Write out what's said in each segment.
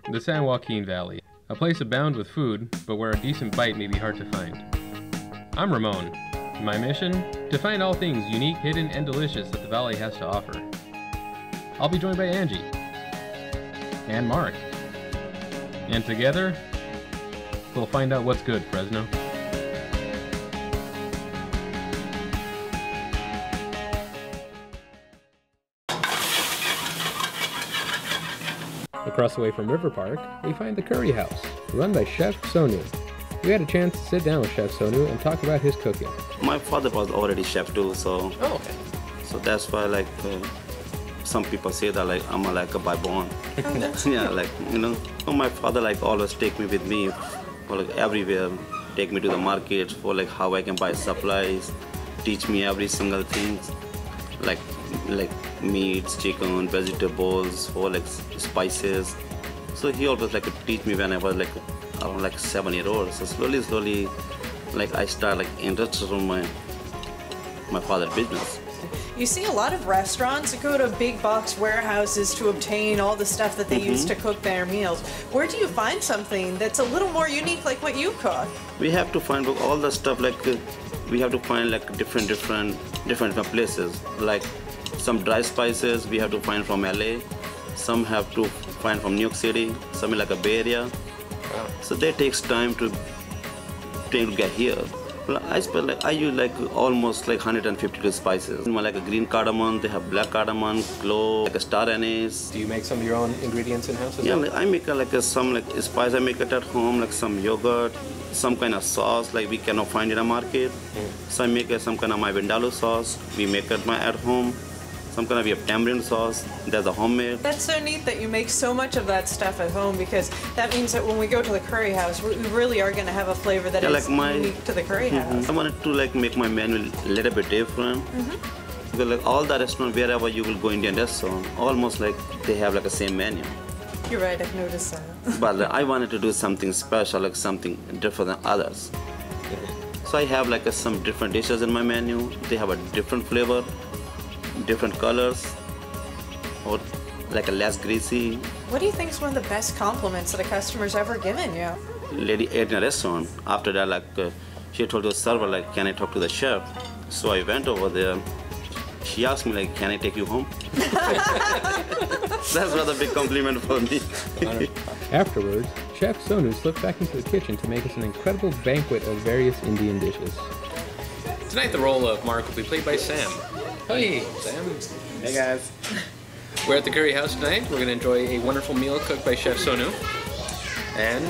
the San Joaquin Valley, a place abound with food, but where a decent bite may be hard to find. I'm Ramon. My mission? To find all things unique, hidden, and delicious that the valley has to offer. I'll be joined by Angie. And Mark. And together, we'll find out what's good, Fresno. Across the way from River Park, we find the Curry House, run by Chef Sonu. We had a chance to sit down with Chef Sonu and talk about his cooking. My father was already chef too, so okay. So that's why some people say that I'm by born. Yeah, my father always take me with me for everywhere, take me to the market for how I can buy supplies, teach me every single thing, like meats, chicken, vegetables, or spices. So he always teach me when I was around 7-year-old. So slowly, I start interested in my father's business. You see a lot of restaurants that go to big box warehouses to obtain all the stuff that they use to cook their meals. Where do you find something that's a little more unique like what you cook? We have to find all the stuff we have to find different places. Some dry spices we have to find from LA. Some have to find from New York City. Some a Bay Area. So that takes time to get here. Well, I use almost 152 spices. A green cardamom, they have black cardamom, clove, a star anise. Do you make some of your own ingredients in-house as well? Yeah, I make some spice. I make it at home, some yogurt, some kind of sauce we cannot find in a market. So I make some kind of my vindaloo sauce. We make it at home. Some kind of tamarind sauce. That's a homemade. That's so neat that you make so much of that stuff at home, because that means that when we go to the curry house, we really are going to have a flavor that is unique to the curry house. I wanted to make my menu a little bit different. Because all the restaurants, wherever you will go, Indian restaurant, almost they have the same menu. You're right, I've noticed that. But I wanted to do something special, something different than others. So I have some different dishes in my menu. They have a different flavor, different colors, or a less greasy. What do you think is one of the best compliments that a customer's ever given you? Lady ate in a restaurant. After that, she told the server, can I talk to the chef? So I went over there. She asked me, can I take you home? That's rather big compliment for me. Afterwards, Chef Sonu slipped back into the kitchen to make us an incredible banquet of various Indian dishes. Tonight the role of Mark will be played by Sam. Hey, Sam. Hey guys. We're at the Curry House tonight. We're going to enjoy a wonderful meal cooked by Chef Sonu. And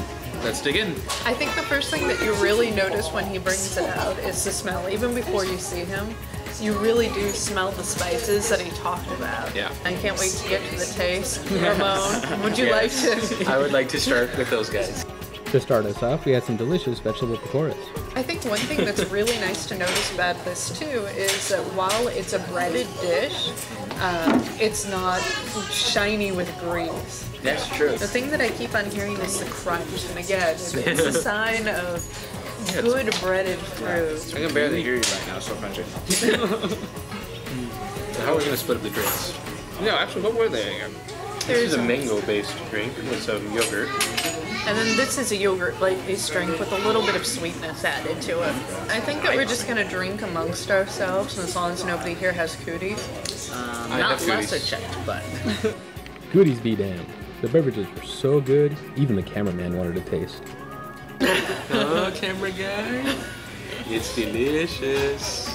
let's dig in. I think the first thing that you really notice when he brings it out is the smell. Even before you see him, you really do smell the spices that he talked about. Yeah. I can't wait to get to the taste. Ramon, would you like to? I would like to start with those guys. To start us off, we had some delicious vegetable pakoras. I think one thing that's really nice to notice about this too is that while it's a breaded dish, it's not shiny with grease. That's true. The thing that I keep on hearing is the crunch, and again, it's a sign of good breaded fruit. I can barely hear you right now, so crunchy. How are we going to split up the drinks? No, actually, what were they again? This is a mango-based drink with some yogurt. And then this is a yogurt-based drink with a little bit of sweetness added to it. I think that we're just going to drink amongst ourselves, and as long as nobody here has Cooties. Not lesser checked, but... Cooties be damned. The beverages were so good, even the cameraman wanted to taste. Oh, camera guy. It's delicious.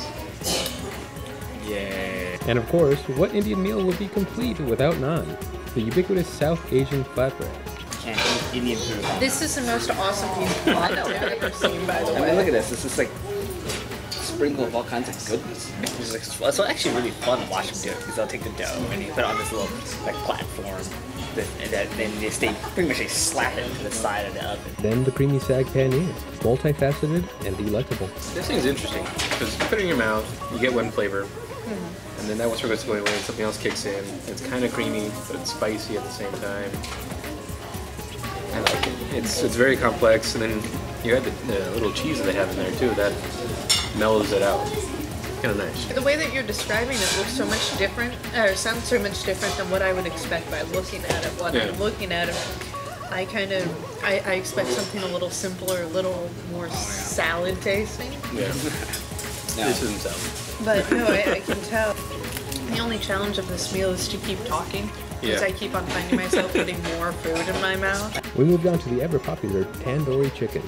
Yeah. And of course, what Indian meal would be complete without naan? The ubiquitous South Asian flatbread. Can't eat Indian food. This is the most awesome piece of pie that I've ever seen, by the way. I mean, look at this. This is sprinkle of all kinds of goodness. It's actually really fun to watch them do it, because they'll take the dough and you put it on this little platform, and then they pretty much slap it to the side of the oven. Then the creamy sag paneer, multifaceted and delectable. This thing's interesting because you put it in your mouth, you get one flavor, and then that one sort of goes away, and something else kicks in. It's kind of creamy, but it's spicy at the same time. I like it. It's very complex, and then you have the little cheese that they have in there too. That mellows it out. Kind of nice. The way that you're describing it looks so much different, or sounds so much different than what I would expect by looking at it. When I'm looking at it, I expect something a little simpler, a little more salad tasting. Yeah. No. This isn't salad. But no, I can tell. The only challenge of this meal is to keep talking. Because Yeah. I keep on finding myself putting more food in my mouth. We moved on to the ever-popular tandoori chicken.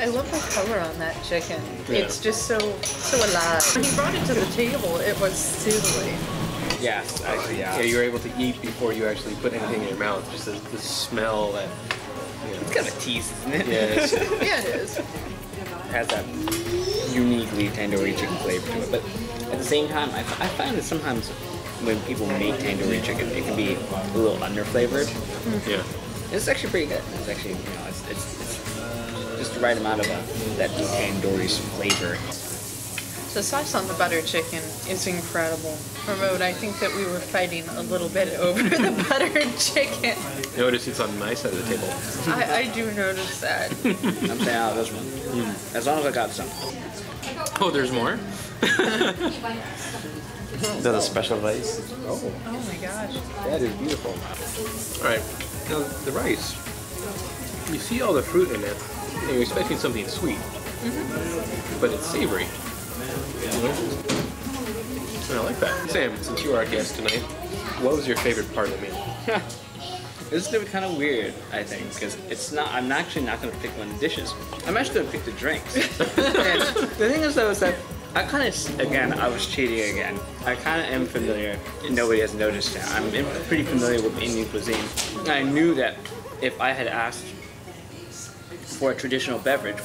I love the color on that chicken. Yeah. It's just so alive. When he brought it to the table, it was sizzling. Yes, actually, yeah. Yeah, you were able to eat before you actually put anything in your mouth. Just the smell that. It's kind of a tease, isn't it? Yeah. Yeah, it is. It has that uniquely tandoori chicken flavor to it. But at the same time, I find that sometimes when people make tandoori chicken, it can be a little underflavored. Yeah. It's actually pretty good. It's actually, it's just the right amount of that tandoori flavor. The sauce on the butter chicken is incredible. Ramon, I think that we were fighting a little bit over the buttered chicken. Notice it's on my side of the table. I do notice that. I'm saying out of this one. As long as I got some. Oh, there's more? There's a special rice. Oh, Oh my gosh. that is beautiful. All right. Now, the rice. You see all the fruit in it, and you're expecting something sweet. But it's savory. You know? And I like that. Sam, since you are our guest tonight, what was your favorite part of the meal? This is gonna be kind of weird, I think, because it's not. I'm actually not gonna pick one of the dishes. I'm actually gonna pick the drinks. And the thing is, though, is that I kind of, again, I was cheating again. I kind of am familiar. Nobody has noticed that. I'm pretty familiar with Indian cuisine. And I knew that if I had asked for a traditional beverage,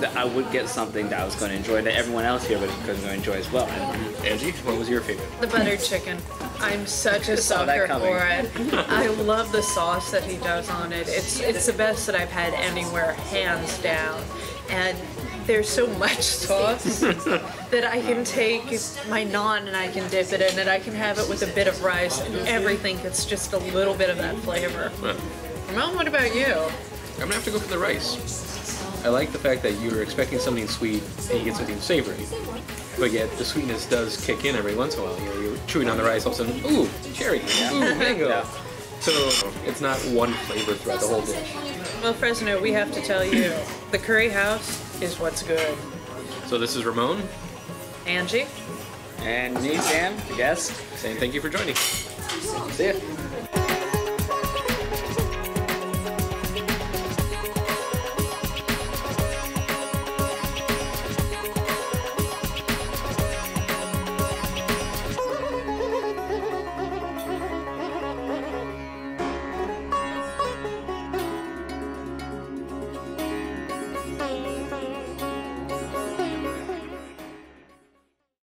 that I would get something that I was going to enjoy, that everyone else here was going to enjoy as well. And Angie, what was your favorite? The buttered chicken. I'm such a Saw that sucker coming. for it. I love the sauce that he does on it. It's the best that I've had anywhere, hands down. And there's so much sauce that I can take my naan and I can dip it in it. I can have it with a bit of rice and everything gets just a little bit of that flavor. Well, Ramon, what about you? I'm gonna have to go for the rice. I like the fact that you were expecting something sweet and you get something savory. But yet the sweetness does kick in every once in a while. You know, you're chewing on the rice, all of a sudden, ooh, cherry, ooh, mango. Yeah. So it's not one flavor throughout the whole dish. Well, Fresno, we have to tell you, the curry house is what's good. So this is Ramon Angie? me, Sam, I guess. saying thank you for joining. See ya.